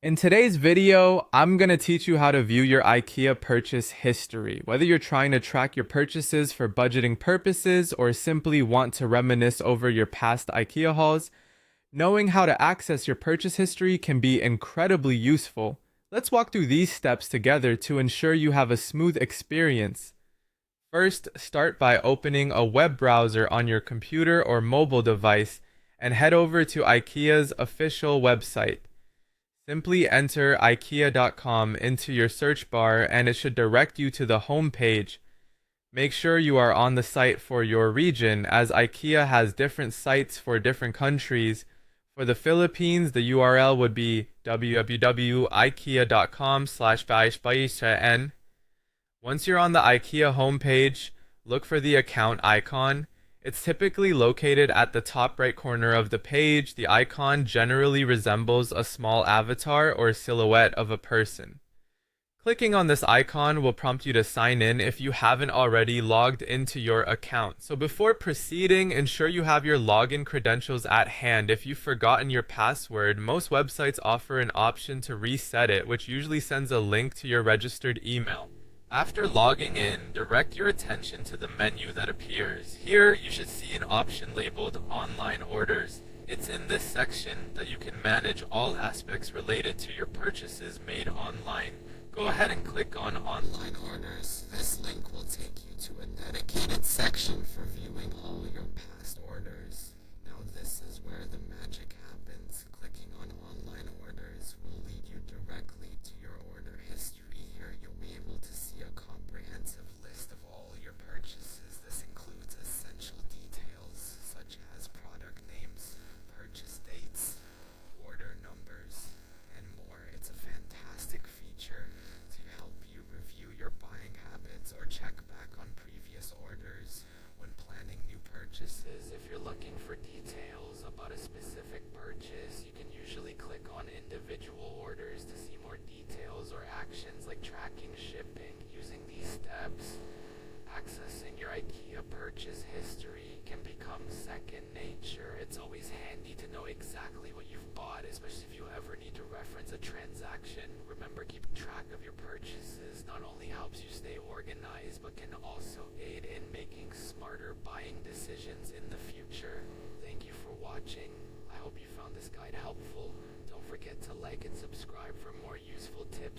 In today's video, I'm going to teach you how to view your IKEA purchase history. Whether you're trying to track your purchases for budgeting purposes or simply want to reminisce over your past IKEA hauls, knowing how to access your purchase history can be incredibly useful. Let's walk through these steps together to ensure you have a smooth experience. First, start by opening a web browser on your computer or mobile device and head over to IKEA's official website. Simply enter IKEA.com into your search bar and it should direct you to the home page. Make sure you are on the site for your region, as IKEA has different sites for different countries. For the Philippines, the URL would be www.ikea.com/baishbaishaen. Once you're on the IKEA homepage, look for the account icon. It's typically located at the top right corner of the page. The icon generally resembles a small avatar or silhouette of a person. Clicking on this icon will prompt you to sign in if you haven't already logged into your account. So before proceeding, ensure you have your login credentials at hand. If you've forgotten your password, most websites offer an option to reset it, which usually sends a link to your registered email. After logging in, direct your attention to the menu that appears. Here, you should see an option labeled Online Orders. It's in this section that you can manage all aspects related to your purchases made online. Go ahead and click on Online Orders. This link will take you to a dedicated section for viewing all your past orders. Now this is where the magic happens. Clicking on Online Orders will lead you directly to your order history. Here you'll be able to see a comprehensive list of all your purchases. This includes essential details such as product names, purchase dates, order numbers, and more. It's a fantastic feature to help you review your buying habits or check back on previous orders when planning new purchases. If you're looking for details about a specific purchase, you can usually click on individual orders to see more details or actions like tracking shipping. Using these steps, accessing your IKEA purchase history can become second nature. It's always handy to know exactly what you've bought, especially if you ever need to reference a transaction. Remember, keeping track of your purchases not only helps you stay organized, but can also aid in making smarter buying decisions in the future. Thank you for watching. I hope you found this guide helpful. Don't forget to like and subscribe for more useful tips